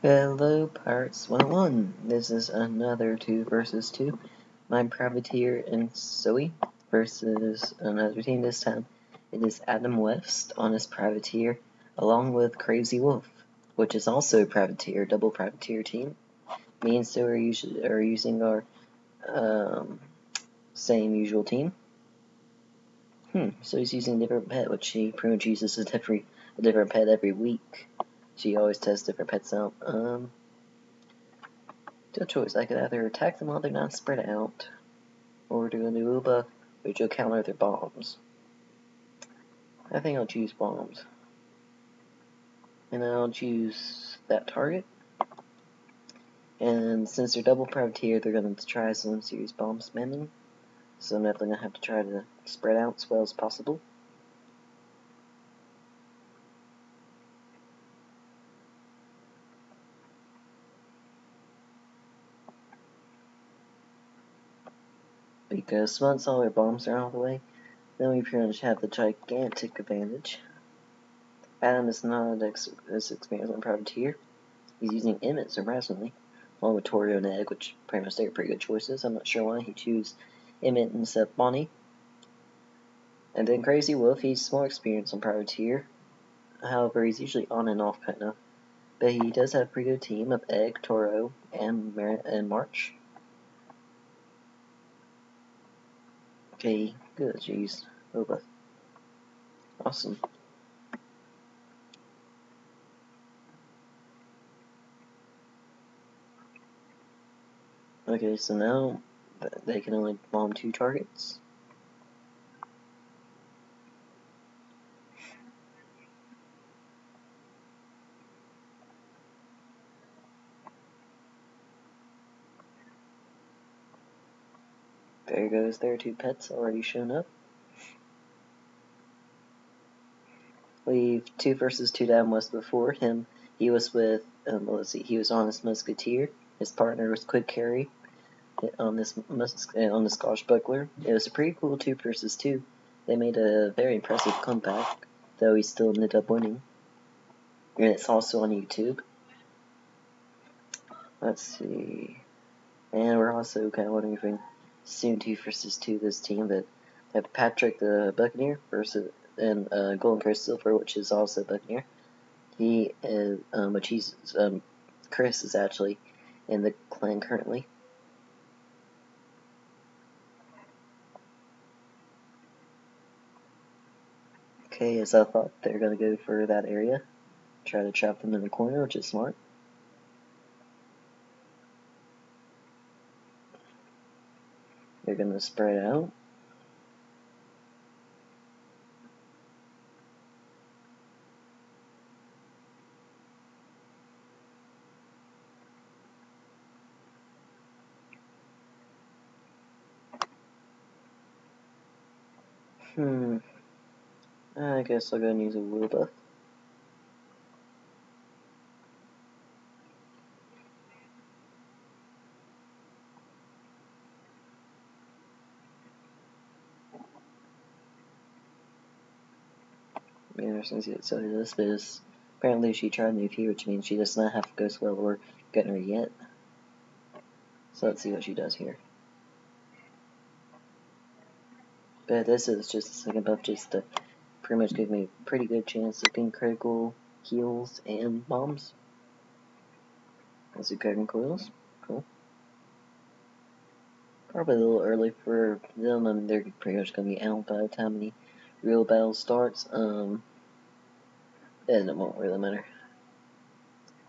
Hello, Pirates101. This is another 2 versus 2. My privateer and Zoe versus another team this time. It is Adam West on his privateer, along with Crazy Wolf, which is also a privateer, double privateer team. Me and Zoe are using our same usual team. So he's using a different pet, which she pretty much uses a different pet every week. She always tests different pets out. Two choice. I could either attack them while they're not spread out, or do a new buff, which will counter their bombs. I think I'll choose bombs. And I'll choose that target. And since they're double privateer, they're going to try some serious bomb spamming. So I'm definitely going to have to try to spread out as well as possible. Because once all their bombs are out of the way, then we pretty much have the gigantic advantage. Adam is not as experienced on privateer. He's using Emmett surprisingly, along with Torio and Egg, which pretty much they're pretty good choices. I'm not sure why he chose Emmett instead of Bonnie. And then Crazy Wolf, he's more experienced on privateer. However, he's usually on and off kind of. But he does have a pretty good team of Egg, Toro, and March. Okay, good, jeez. Oba. Awesome. Okay, so now they can only bomb 2 targets. There goes their 2 pets already shown up. We've 2 versus 2 down West before him. He was with, let's see, he was on his Musketeer. His partner was Quick Carry on this Scotchbuckler. It was a pretty cool 2 versus 2. They made a very impressive comeback, though he still ended up winning. And it's also on YouTube. Let's see. And we're also kind of wondering if we can soon 2 versus 2 this team, but have Patrick the Buccaneer versus and Golden Chris Silver, which is also Buccaneer. He is, Chris is actually in the clan currently. Okay, as I thought they're gonna go for that area, try to trap them in the corner, which is smart. They're gonna spread out. I guess I'll go and use a wheel buff. Be interesting to see what Sally does, but apparently she tried move here, which means she does not have Ghost Well or Gunner yet. So let's see what she does here. But this is just a second buff, just to pretty much give me a pretty good chance of getting critical heals and bombs. Let's do curtain coils. Cool. Probably a little early for them. I mean, they're pretty much going to be out by the time the real battle starts. And it won't really matter.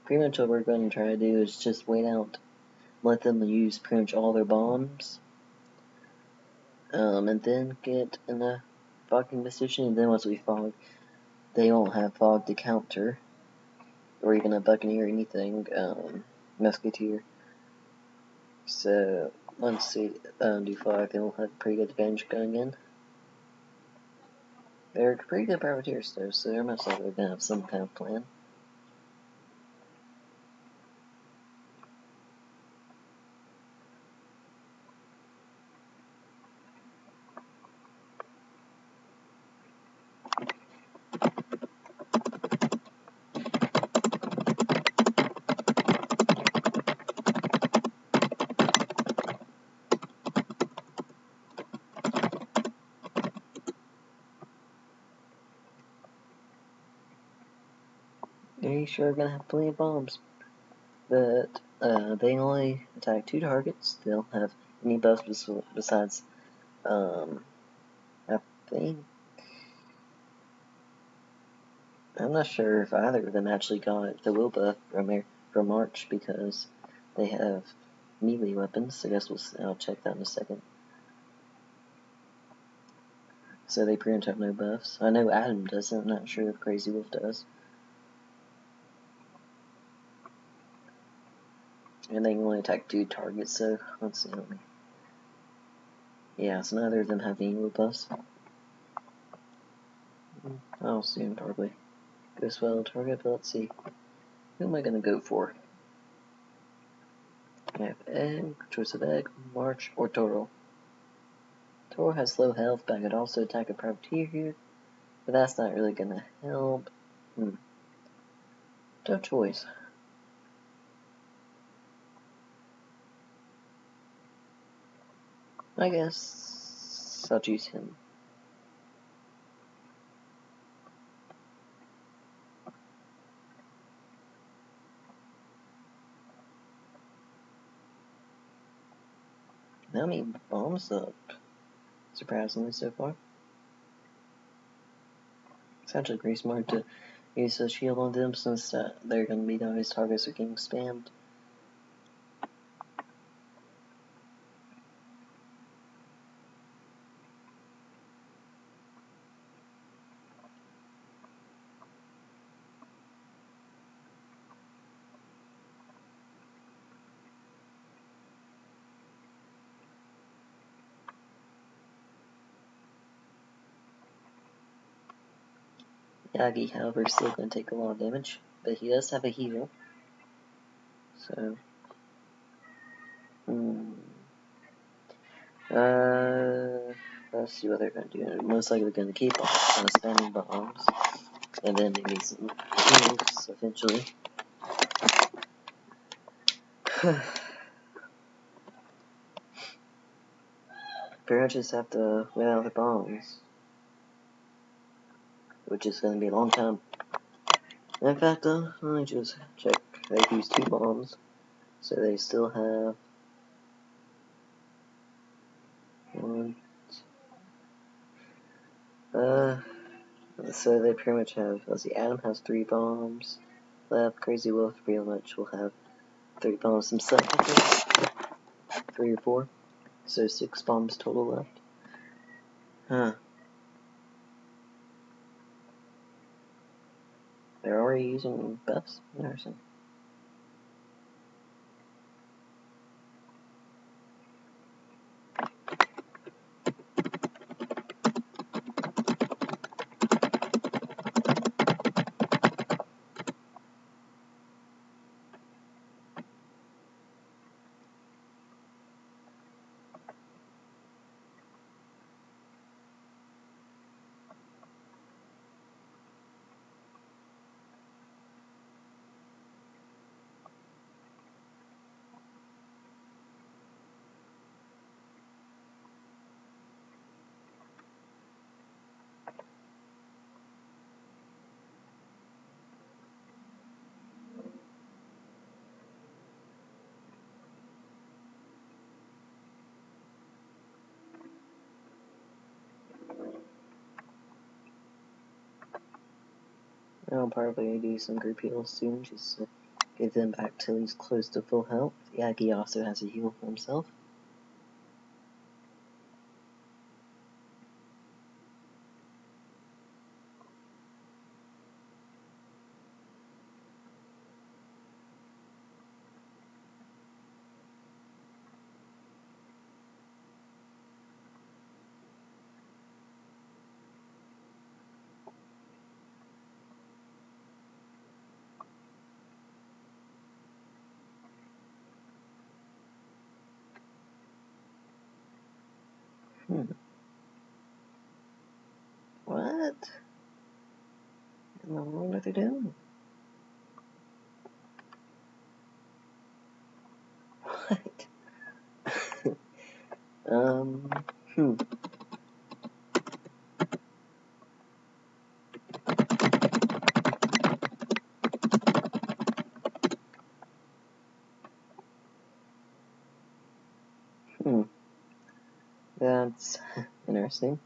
Pretty much what we're going to try to do is just wait out, let them use pretty much all their bombs, and then get in a fogging position. And then once we fog, they won't have fog to counter, or even a Buccaneer or anything, Musketeer. So once they do fog, they'll have pretty good advantage going in. They're pretty good privateers though, so they're most likely going to have some kind of plan. pretty sure are gonna have plenty of bombs. But they only attack 2 targets. They don't have any buffs besides, I think, I'm not sure if either of them actually got the will buff from March because they have melee weapons. I guess I'll check that in a second. So they pretty much have no buffs. I know Adam doesn't. I'm not sure if Crazy Wolf does. And they can only attack 2 targets, so let's see. Yeah, so neither of them have any will buffs. I'll assume probably go swell target, but let's see. Who am I gonna go for? I have Egg, choice of Egg, March, or Toro. Toro has low health, but I could also attack a privateer here. But that's not really gonna help. Tough choice. I guess I'll choose him. How many bombs up? Surprisingly so far. It's actually pretty smart to use a shield on them since they're gonna be the his targets are getting spammed. Yagi, however, is still going to take a lot of damage, but he does have a heal. So, let's see what they're going to do. Most likely going to keep on spamming bombs, and then maybe some heals eventually. Pretty much just have to win out the bombs, which is going to be a long time. In fact, let me just check. They've used 2 bombs, so they still have 1. So they pretty much have. Let's see. Adam has 3 bombs left. Crazy Wolf pretty much will have 3 bombs himself. I think 3 or 4. So 6 bombs total left. Huh. They're already using buffs? Interesting. I'll probably do some group heals soon, just to get them back till he's close to full health. Yagi also has a heal for himself. What? In the world are they doing? What? Hmm. That's interesting.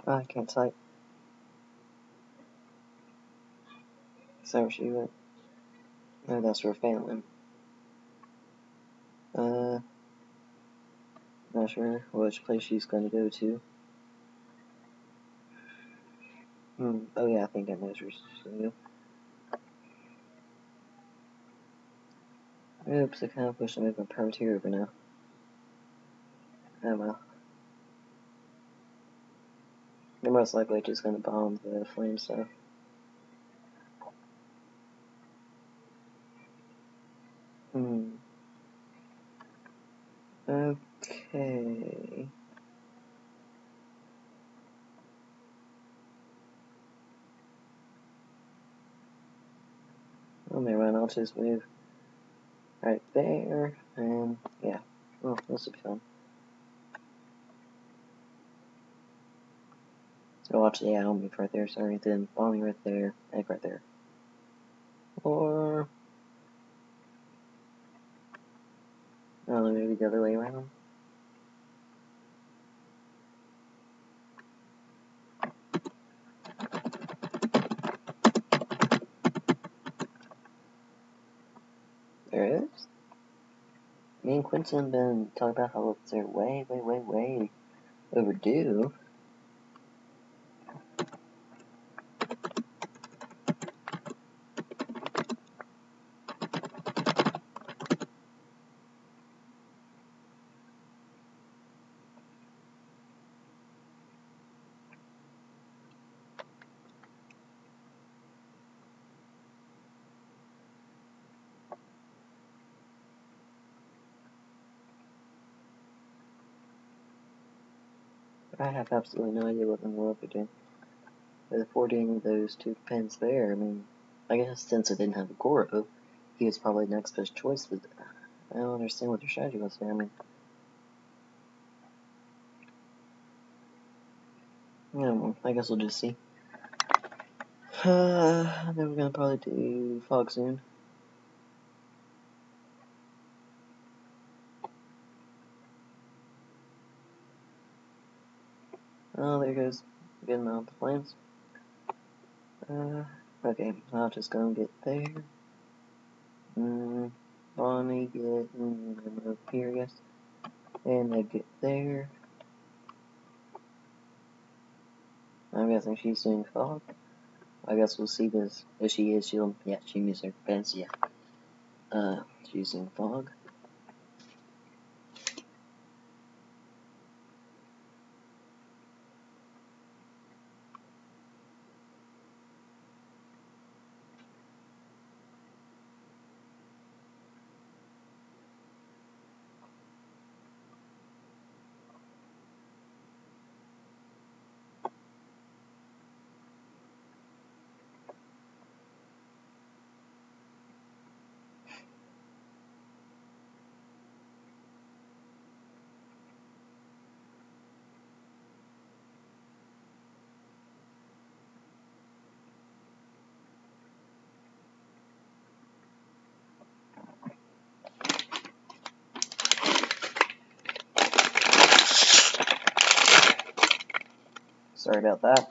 Oh, I can't type. Is that where she went? No, that's her family. Not sure which place she's gonna go to. Oh yeah, I think I know where she's gonna go. Oops, I kind of wish I moved my privateer over now. Oh well. They're most likely just gonna bomb the flame stuff. Okay. Well, never mind, I'll just move right there, and yeah. Well, this will be fun. So watch, yeah, I'll move right there, sorry, then bombing right there, egg right there. Or, oh, maybe the other way around. There it is. Me and Quentin have been talking about how they're way overdue. I have absolutely no idea what in the world they're doing. They're affording those 2 pins there. I mean, I guess since I didn't have a Goro, he was probably the next best choice, but I don't understand what their strategy was there. I mean, yeah, well, I guess we'll just see. Then we're gonna probably do Fog soon. Oh, there goes getting out the flames. Okay, I'll just go and get there. Bonnie getting up here, I guess. And I get there. I'm guessing she's doing Fog. I guess we'll see this. If she is, yeah, she used her fence, yeah. She's using Fog. Sorry about that.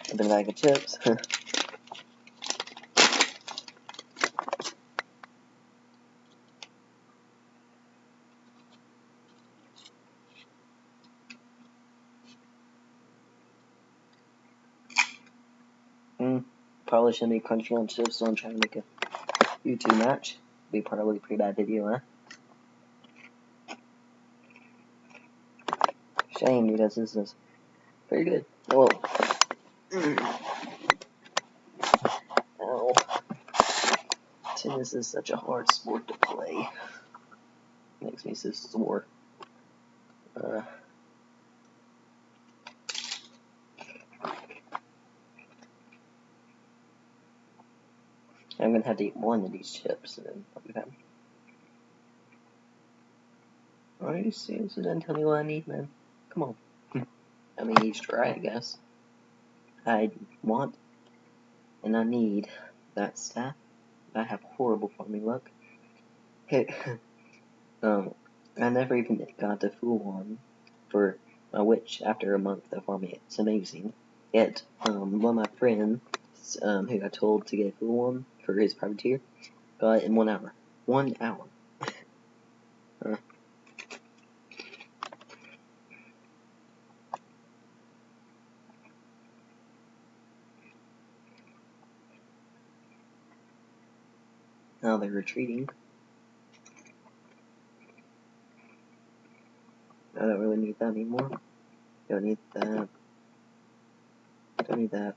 I've been a bag of chips. Probably shouldn't be crunching on chips, so I'm trying to make a YouTube match. Be probably a pretty bad video, huh? Shame, because this is pretty good. Oh. Ow. Tennis is such a hard sport to play. Makes me so sore. I'm gonna have to eat one of these chips and then I'll be fine. Are you serious? Then tell me what I need, man. Come on. I mean, each try, I guess. I want and I need that staff. I have horrible farming luck. Hey, I never even got the full one for a witch after a month of farming. It's amazing. Yet, one of my friends, who got told to get a full one for his privateer, got it in 1 hour. 1 hour. Now they're retreating. I don't really need that anymore. Don't need that. Don't need that.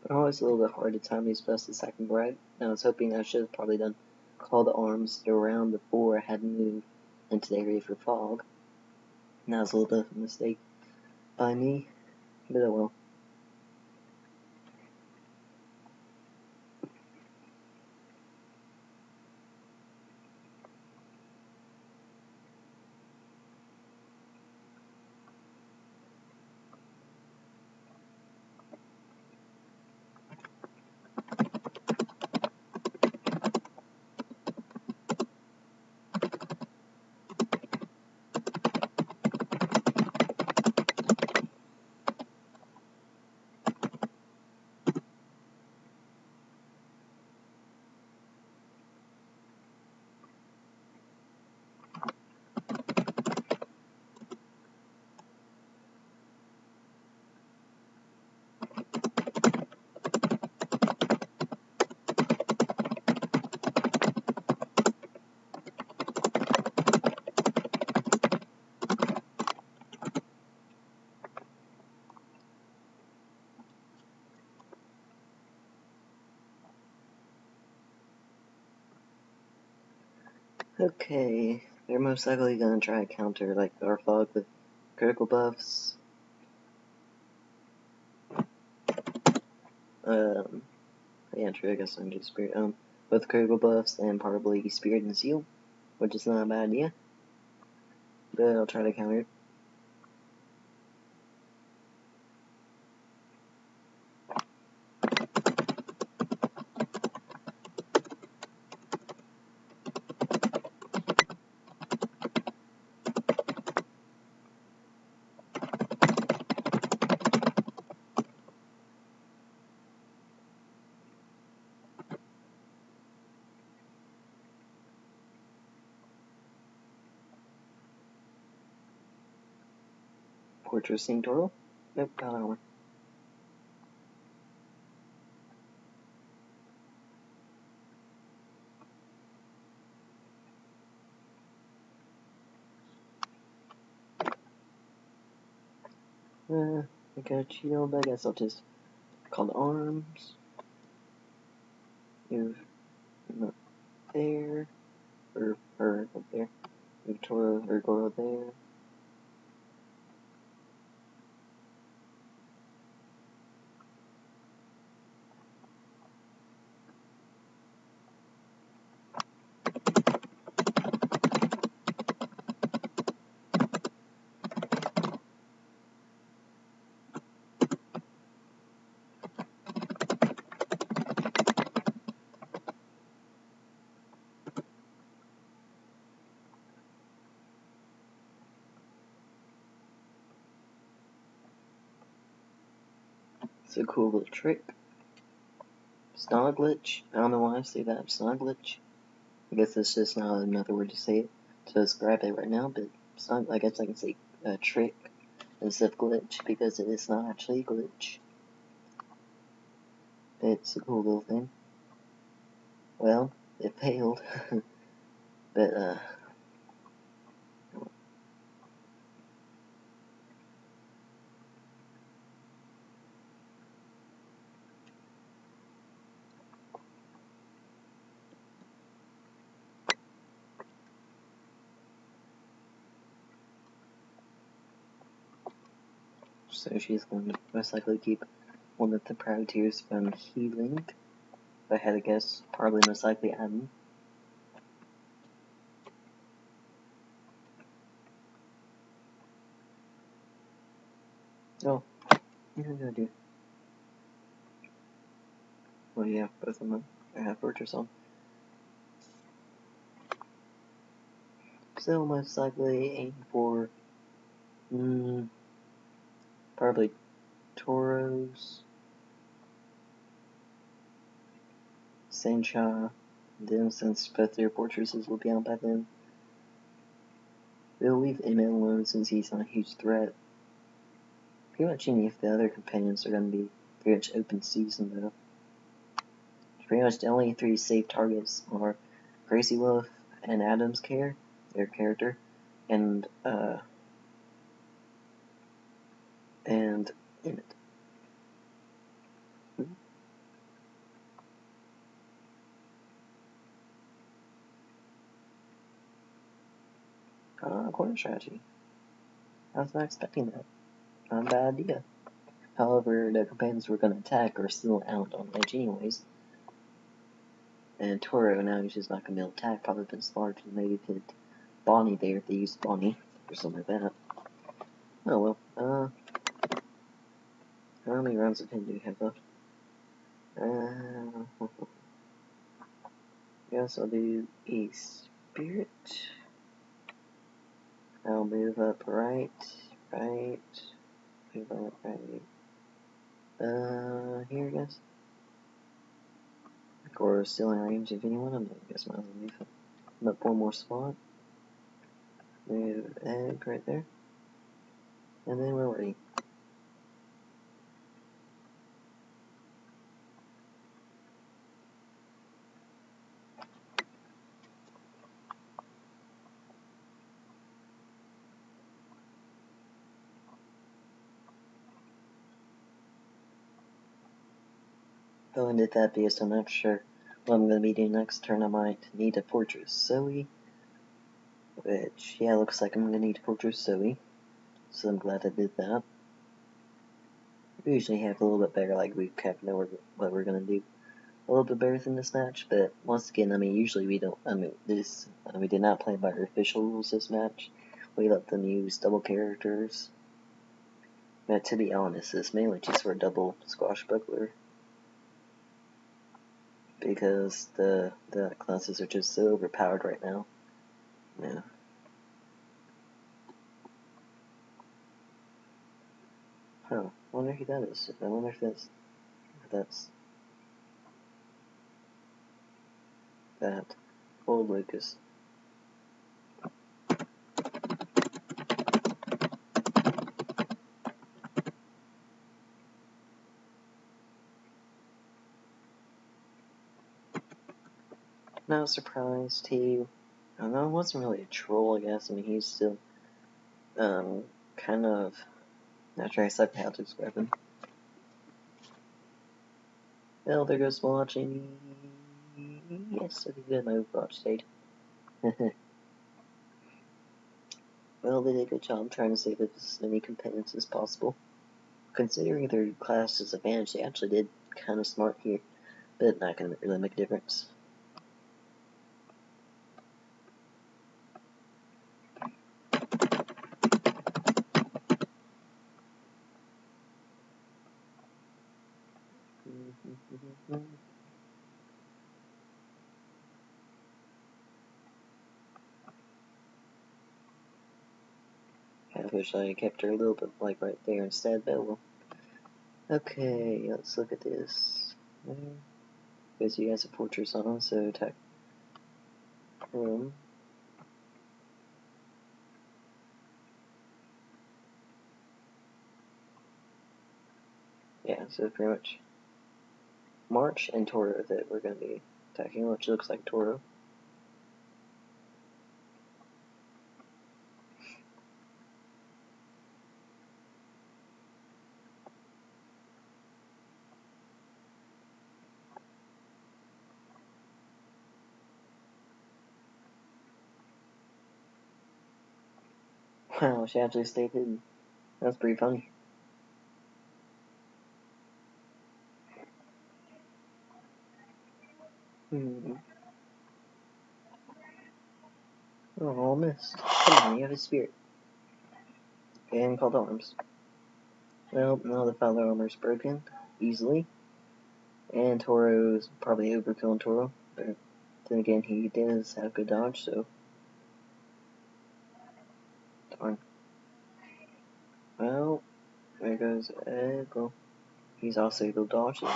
Oh, it's a little bit hard to time these busts a second right. I was hoping I should have probably done call the arms around before I had moved into the area for fog. That was a little bit of a mistake by me, but oh well. Okay, they're most likely gonna try to counter like our fog with critical buffs. Yeah, true, I guess I'm just spirit. With critical buffs and probably spirit and seal, which is not a bad idea. But I'll try to counter it. Fortressing Toro? Nope, got armor. I got a shield, I guess I'll just call the arms. Move up there. Or up there. Move Toro or Goro there. It's a cool little trick. Snod glitch. I don't know why I say that. Snod glitch. I guess it's just not another word to say it to describe it right now, but snod, I guess I can say trick instead of glitch because it is not actually a glitch. It's a cool little thing. Well, it failed, but so she's going to most likely keep one of the privateers from healing. If I had to guess, probably most likely Adam. Oh, what am I gonna do? Well, yeah, both of them have fortress on. So most likely aim for probably Tauros, Sancha, then since both their fortresses will be out by then. We'll leave Emmett alone since he's not a huge threat. Pretty much any of the other companions are going to be pretty much open season though. Pretty much the only three safe targets are Gracie Wolf and Adam's their character, and Emmett. Corner strategy. I was not expecting that. Not a bad idea. However, the companions we're going to attack are still out on edge anyways. And Toro, now he's just not going to be able to attack. Probably been smart to maybe put Bonnie there if they use Bonnie or something like that. Oh well. How many rounds of pin do we have left? Guess I'll do a spirit. I'll move up right, move up right. Here I guess. Or still in range of anyone, I guess might as well move up one more spot. Move egg right there. And then we're ready. I'll end it that because I'm not sure what I'm going to be doing next turn. I might need a Fortress Zoe, which, yeah, looks like I'm going to need a Fortress Zoe, so I'm glad I did that. We usually have a little bit better, like we kind of know what we're going to do a little bit better than this match, but once again, I mean, usually we don't, we did not play by our official rules this match. We let them use double characters. But to be honest, it's mainly just for a double Squashbuckler, because the classes are just so overpowered right now. Yeah. Huh. I wonder who that is. I wonder if that's that old Lucas. Not surprised he, I don't know, wasn't really a troll, I guess. I mean, he's still, kind of, not sure exactly how to describe him. Well, there goes watching. Yes, I did good in my Overwatch state. Well, they did a good job trying to save as many companions as possible. Considering their class disadvantage, they actually did kind of smart here, but not going to really make a difference. I wish I kept her a little bit like right there instead, but well. Okay, let's look at this. Because you guys have Fortress on, so attack room. Yeah, so pretty much March and Toro that we're going to be attacking, which looks like Toro. Wow, she actually stayed hidden. That's pretty funny. Oh, missed. Come on, you have a spirit. And called arms. Well, now the Father armor's broken. Easily. And Toro's probably overkilling Toro. But then again, he does have good dodge, so. Darn. Well, there goes Egg. Well, he's also able to dodge it.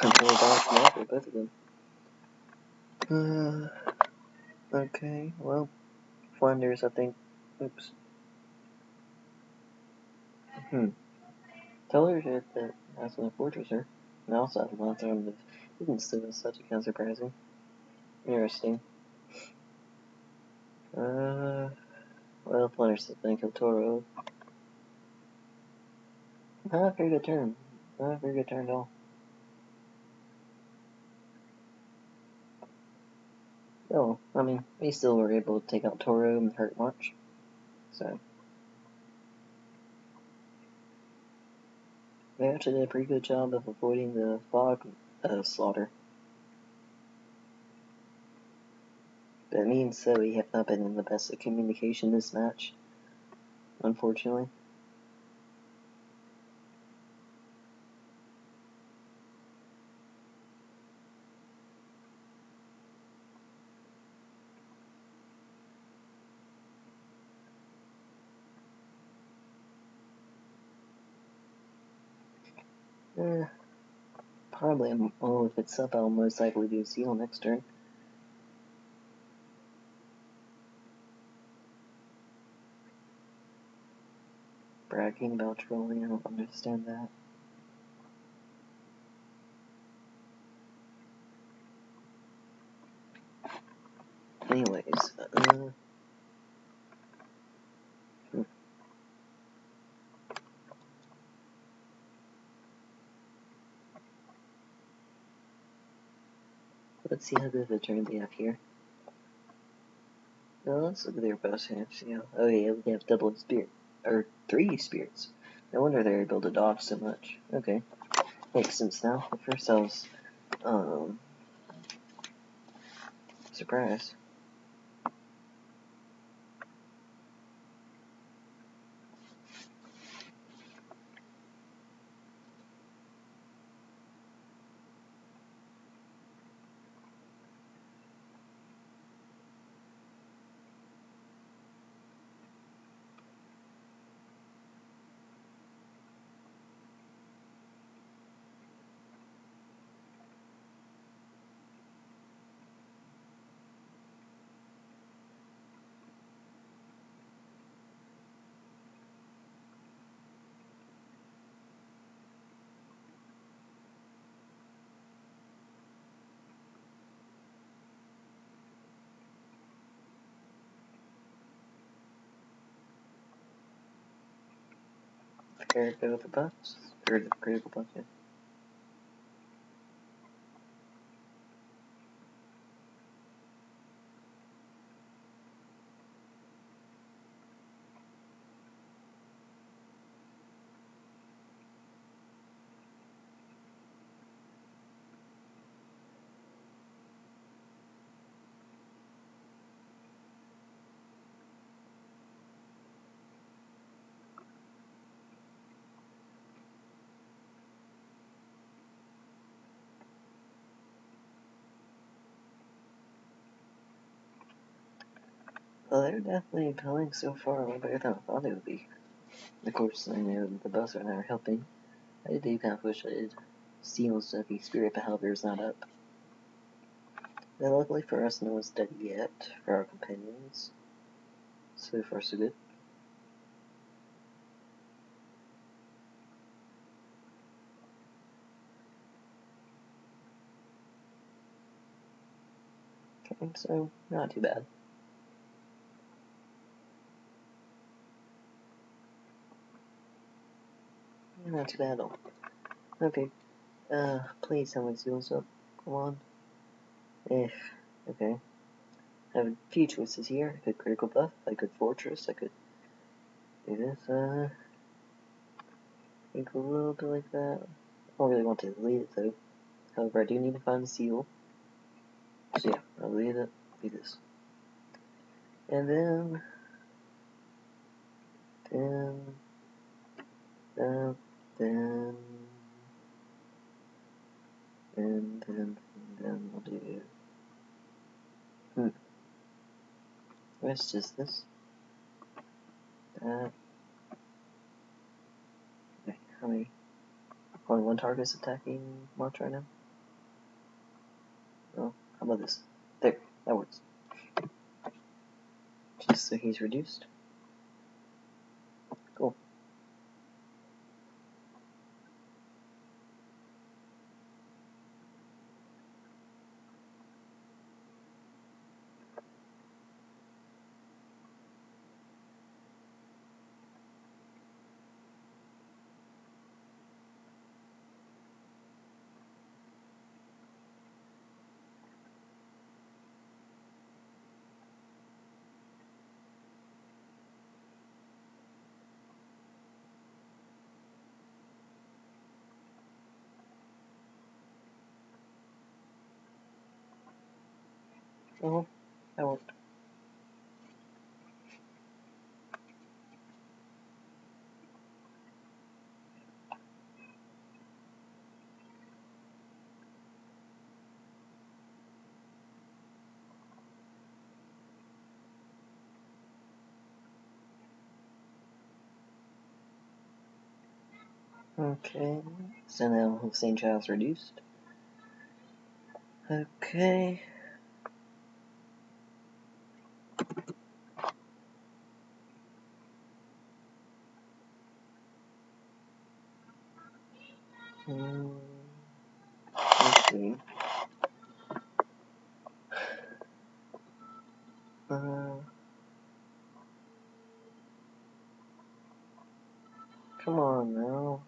Until dodge that for both of them. Okay, well, Flanders, I think. Oops. Tell her that that's a fortresser. And also have lots of them. Isn't still such a kind of surprising. Interesting. Well, Flanders has been killed Toro. Not a very good turn. Not a very good turn at all. Oh, I mean, we still were able to take out Toro and hurt much. So. They actually did a pretty good job of avoiding the fog slaughter. But me and Zoe have not been in the best of communication this match, unfortunately. Probably, if it's up, I'll most likely do Seal next turn. Bragging about trolling, I don't understand that. Anyways, let's see how good of a turn they have here. Well, let's look at their boss hands. Yeah. Oh yeah, they have double spirit, or 3 spirits. No wonder they're able to dodge so much. Okay, makes sense now. At first I was, surprised. Character with the buffs, or the critical buff, yeah. Well, they're definitely pulling so far a lot better than I thought they would be. Of course, I know that the buffs are not helping. I do kind of wish I did Steel Stuffy Spirit, but however, it's not up. Now, luckily for us, no one's dead yet for our companions. So far, so good. Okay, so not too bad. Not too bad at all. Okay, please tell me Seal's up. Come on. If, okay. I have a few choices here. I could critical buff, I could fortress, I could do this, think a little bit like that. I don't really want to delete it though. However, I do need to find the seal. So yeah, I'll leave it be this. And then then then then then we'll do it's just this. That. Okay, how many? Only one target's attacking March right now? Oh, how about this? There, that works. Just so he's reduced. Cool. Oh, that worked. Okay, so now St. Child's reduced. Okay. Let's see. Come on now.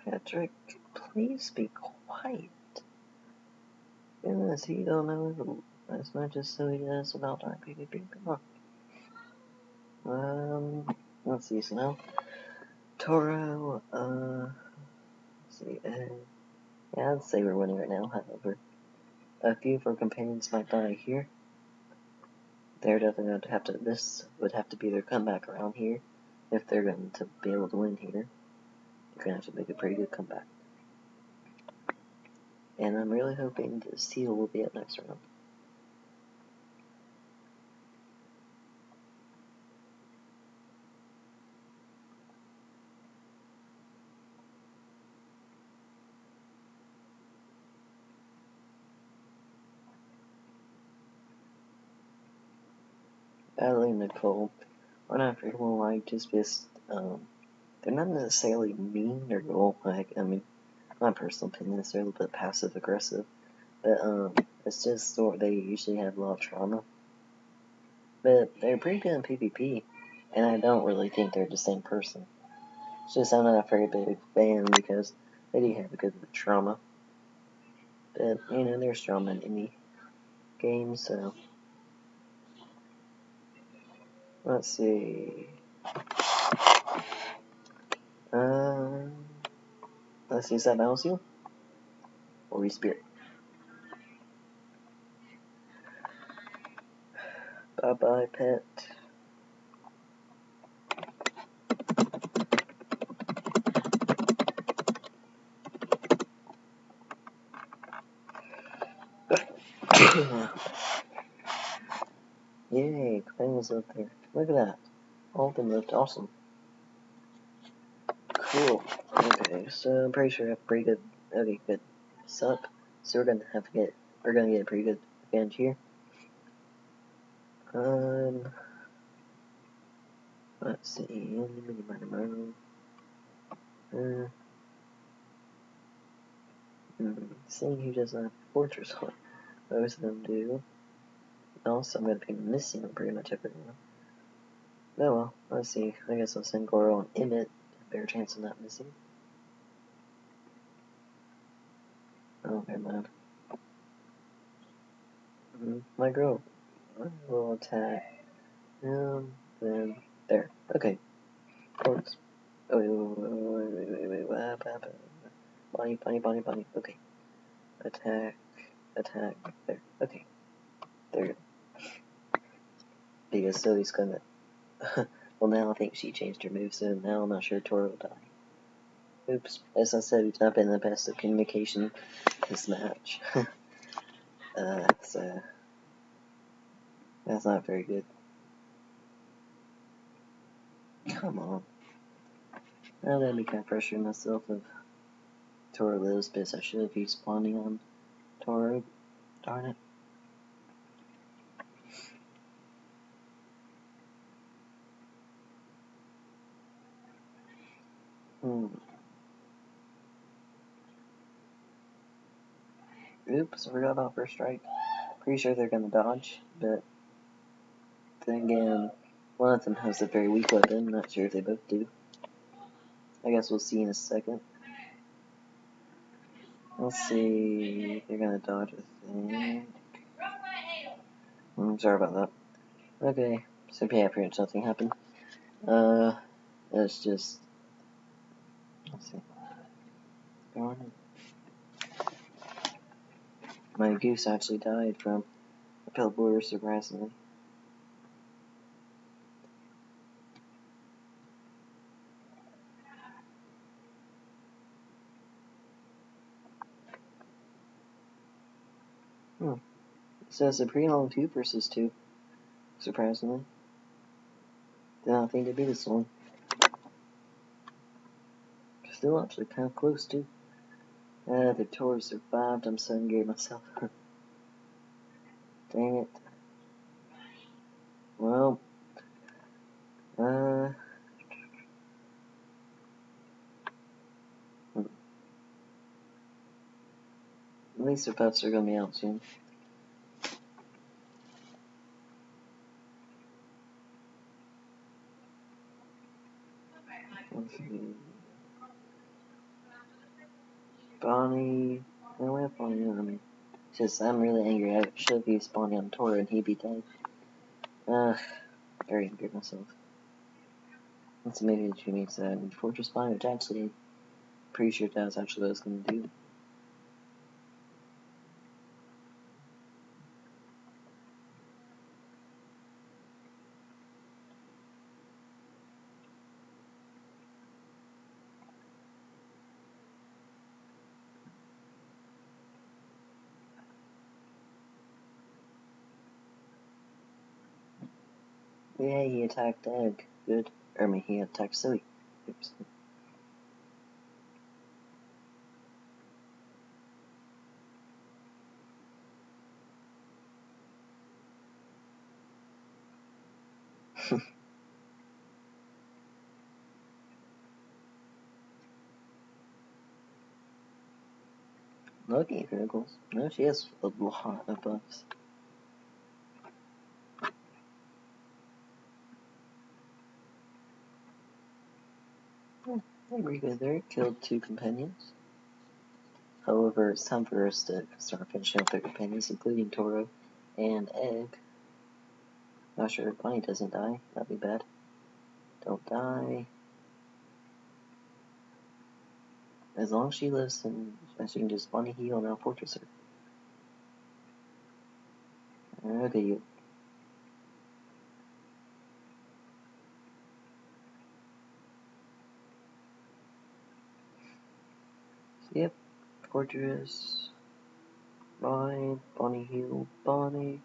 Patrick, please be quiet. Goodness, he don't know as much as so he does about our PvP. Come on. Let's see, so now Toro, let's see, yeah, I'd say we're winning right now, however. A few of our companions might die here. They're definitely going to have to, this would have to be their comeback around here. If they're going to be able to win here, they're going to have to make a pretty good comeback. And I'm really hoping the Seal will be up next round. Battling Nicole, or not everyone like just they're not necessarily mean or goal like, I mean, my personal opinion is they're a little bit passive aggressive, but it's just sort they usually have a lot of trauma. But they're pretty good in PvP, and I don't really think they're the same person. It's just I'm not a very big fan because they do have a good bit of trauma. But, you know, there's trauma in any game, so. Let's see. Let's see, is that Battle Seal? Or Respirit? Bye-bye, pet. Yay, Quinn was up there. Look at that. All of them looked awesome. Cool. Okay, so I'm pretty sure I have pretty good. Okay, good. Sup. So we're gonna get a pretty good advantage here. Let's see. Seeing who doesn't have Fortress on. Most of them do. Also, I'm gonna be missing pretty much everyone. Oh well, let's see. I guess I'll send Goro on Emmett. Better chance of not missing. Oh, never mind. My girl will attack him, then There. Okay. Corks. Oh, wait, what happened? Bonnie. Okay. Attack. There. Okay. There you go. Because Zoe's gonna... well, now I think she changed her move, so now I'm not sure Tora will die. Oops. As I said, we've not been the best of communication this match. So... that's not very good. Come on. Now that me kind of pressuring myself if Tora lives, but I should have used spawning on Tora. Darn it. Oops, I forgot about first strike. Pretty sure they're gonna dodge, but then again, one of them has a very weak weapon. Not sure if they both do. I guess we'll see in a second. Let's see. They're gonna dodge, I think. Sorry about that. Okay, so yeah, pretty much nothing happened. It's just... let's see. Darn it. My goose actually died from a pillboard, surprisingly. So it's a pretty long 2 versus 2, surprisingly. Did not think it'd be this long. Still actually kind of close, too. The tour survived. I'm so angry at myself. Dang it. Well, at least the pups are gonna be out soon. Let's see. Bonnie. No, we have Bonnie on me. Just, I'm really angry. I should be spawning on Tora and he'd be dead. Very angry at myself. Let's see, maybe she makes that fortress spawn, which actually, pretty sure that's actually what I was gonna do. Yeah, he attacked Egg. Good. I mean, he attacked Zoe. Oops. Looking at criticals. No, she has a lot of buffs. Pretty good there. Killed 2 companions. However, it's time for us to start finishing up their companions, including Toro and Egg. Not sure if Bonnie doesn't die. That'd be bad. Don't die. As long as she lives, and she can just Bonnie heal and now fortress her. Okay, you. Yep. Fortress. Bonnie heal. Bonnie.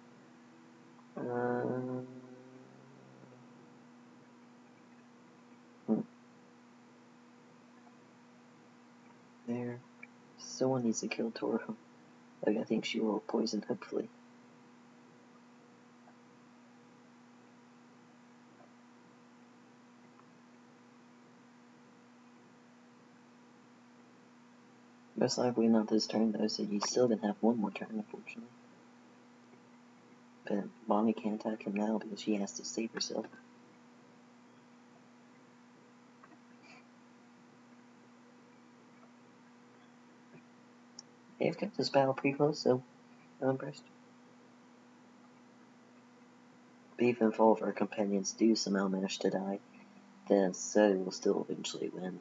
There. Someone needs to kill Toro. Like, I think she will poison, hopefully. Most likely not this turn, though, so you still gonna have one more turn, unfortunately. But Bonnie can't attack him now because she has to save herself. They've kept this battle pretty close, so I'm impressed. even if all of our companions do somehow manage to die, then Seti will still eventually win.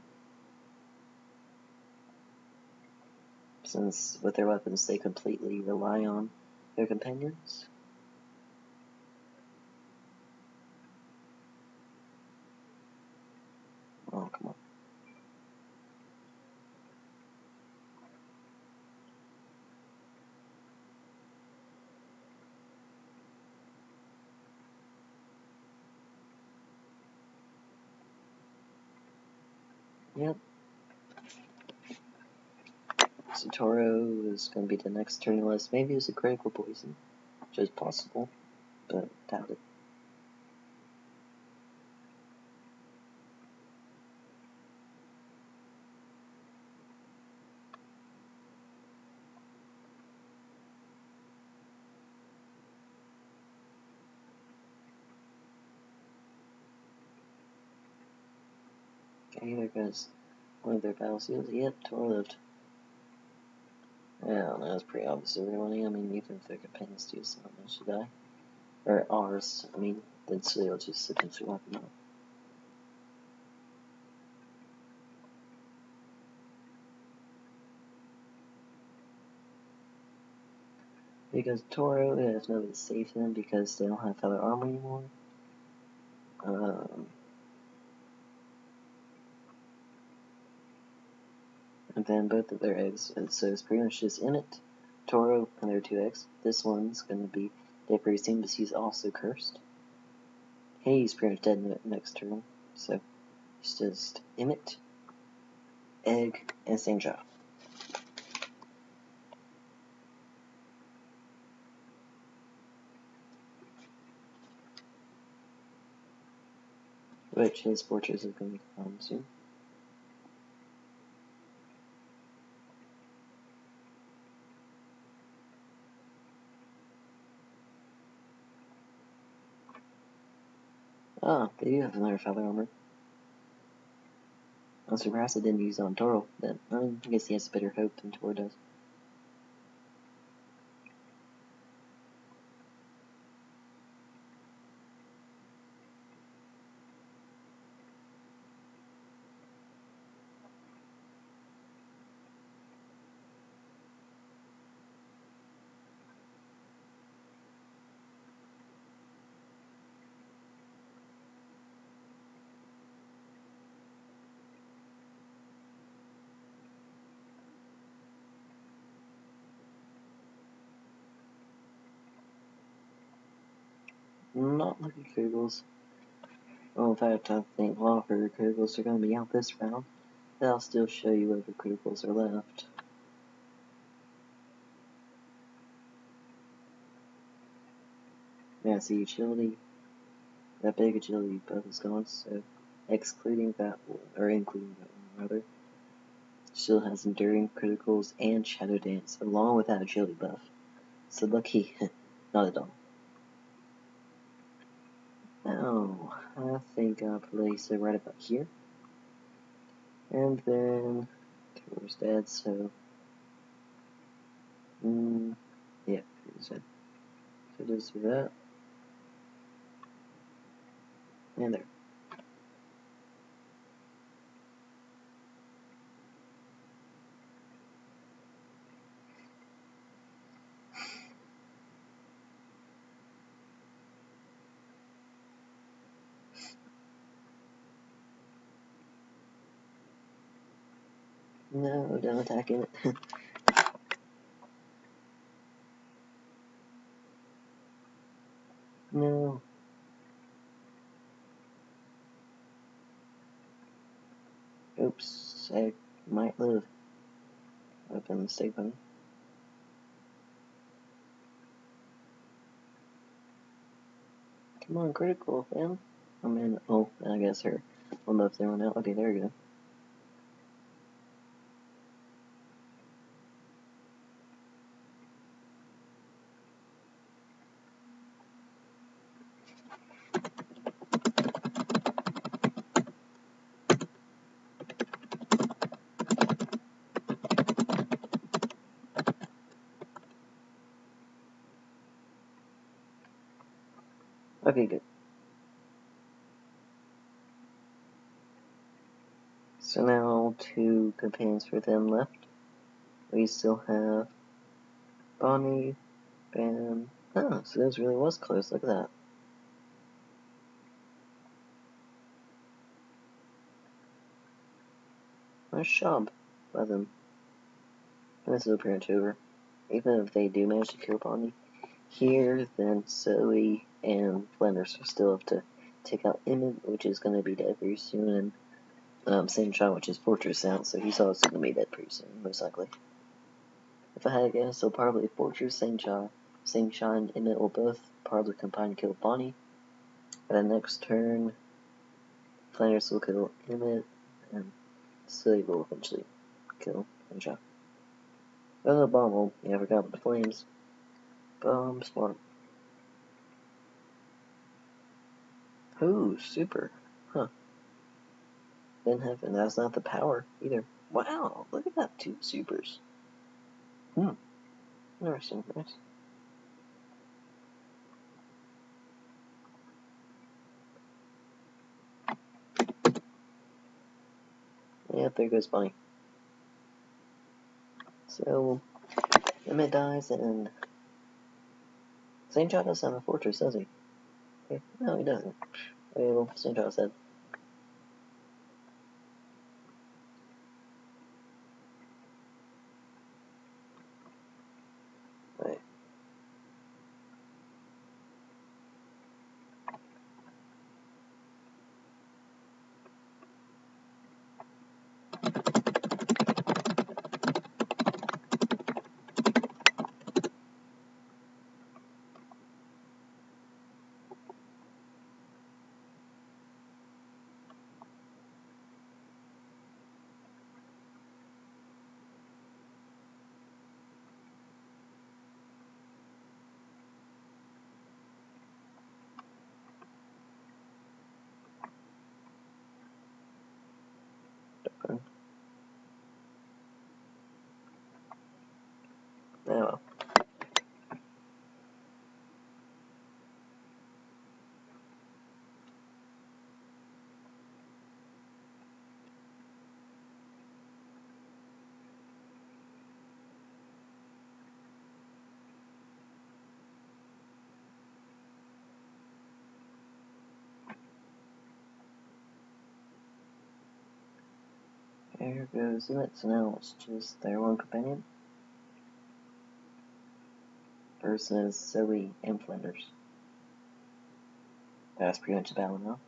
Since with their weapons they completely rely on their companions. Oh, come on. Yep. So Toro is going to be the next turn unless maybe it's a critical poison, which is possible, but doubt it. Okay, there goes one of their battle seals. Yep, Toro lived. Yeah, that's pretty obvious everybody. I mean, even if their companions do somehow manage to die. Or ours, I mean, then Seti will just eventually wipe them out. Because Toro has nobody to save them because they don't have feather armor anymore. And then both of their eggs, so it's pretty much just Emmett, Toro, and their 2 eggs. This one's gonna be dead pretty soon, but he's also cursed. He's pretty much dead next turn, so it's just Emmett, Egg, and St. John. Which his fortress is going to be gone soon. Ah, they do have another feather armor. I'm surprised I didn't use it on Toro, but I guess he has a better hope than Toro does. Not looking criticals. Well, in fact, I think a lot of her criticals are going to be out this round. But I'll still show you what the criticals are left. Yeah, see, agility, that big agility buff is gone, so excluding that one, or including that one rather, still has enduring criticals and shadow dance along with that agility buff. So lucky, not at all. Now, I think I'll place it right about here. And then, Toro's dead, so, yeah, he's dead. So just do that. And there. No, don't attack it. No. Oops, I might live. I've been mistaken. Come on, critical, man. Oh man, oh, I guess her. Well, no, if they run out, okay, there we go. Okay, good. So now 2 companions for them left. We still have Bonnie, Bam. Oh, so this really was close. Look at that. Nice job by them. And this is pretty much over. Even if they do manage to kill Bonnie here, then Zoe and Flanders still have to take out Emmett, which is going to be dead very soon, and St. John, which is Fortress out, so he's also going to be dead pretty soon, most likely. If I had to guess, so probably Fortress, St. John, and Emmett will both probably combine to kill Bonnie. And the next turn, Flanders will kill Emmett, and Zoe will eventually kill St. John. Oh, the bomb will, yeah, I forgot about the flames. Bomb, smart. Ooh, super. Huh. Didn't have, and that's not the power either. Wow, look at that, 2 supers. Interesting, nice. Yep, there goes Bonnie. So, Emmett dies, and St. John doesn't have a fortress, does he? Okay. No, he doesn't. Okay, well, St. John's dead. Right. Oh, well. There goes Emmett, so now it's just their one companion versus Zoe and Flanders. That's pretty much the battle now.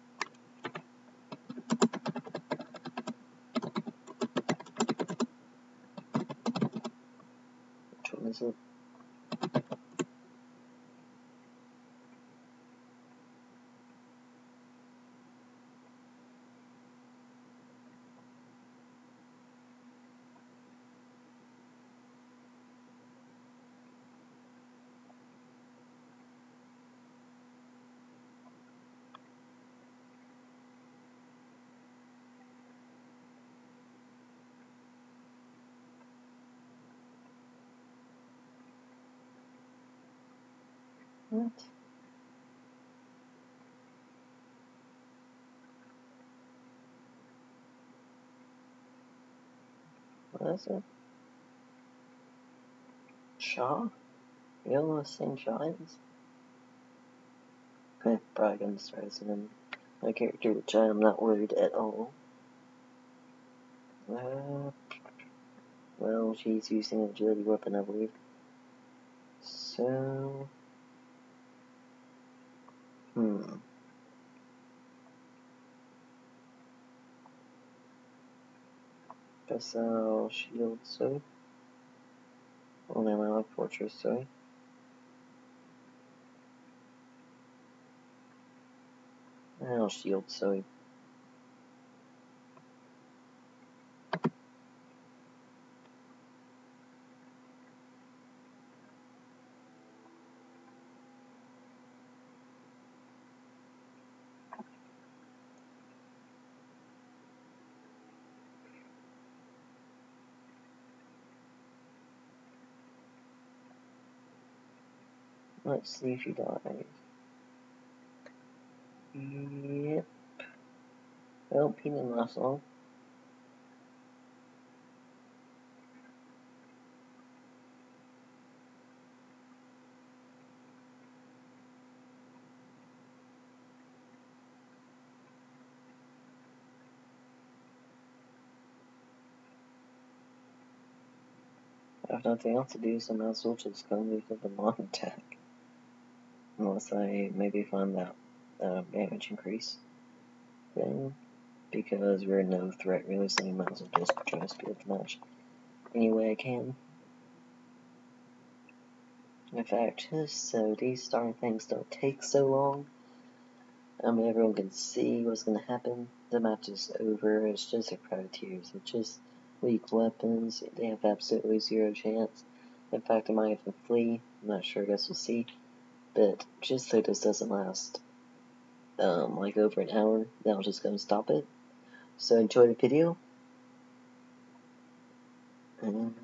Which one is it? What? What is it? Shaw? Yellow St. John's? Okay, probably gonna start as my character, which I am not worried at all. Well, she's using an agility weapon, I believe. So, guess I'll shield Zoe. Only my life fortress Zoe. I'll shield Zoe. Let's see if she dies. Yep. Well, he didn't last long. I have nothing else to do, so I might as well just go move with the mod attack. Unless I maybe find that damage increase thing. Because we're no threat really, so we might as well just try to speed up the match any way I can. In fact, just so these starting things don't take so long, everyone can see what's going to happen. The match is over. It's just like privateers. It's just weak weapons. They have absolutely zero chance. In fact, I might even flee. I'm not sure. I guess we'll see. But just so this doesn't last like over an hour, then I'll just go and stop it. So enjoy the video. And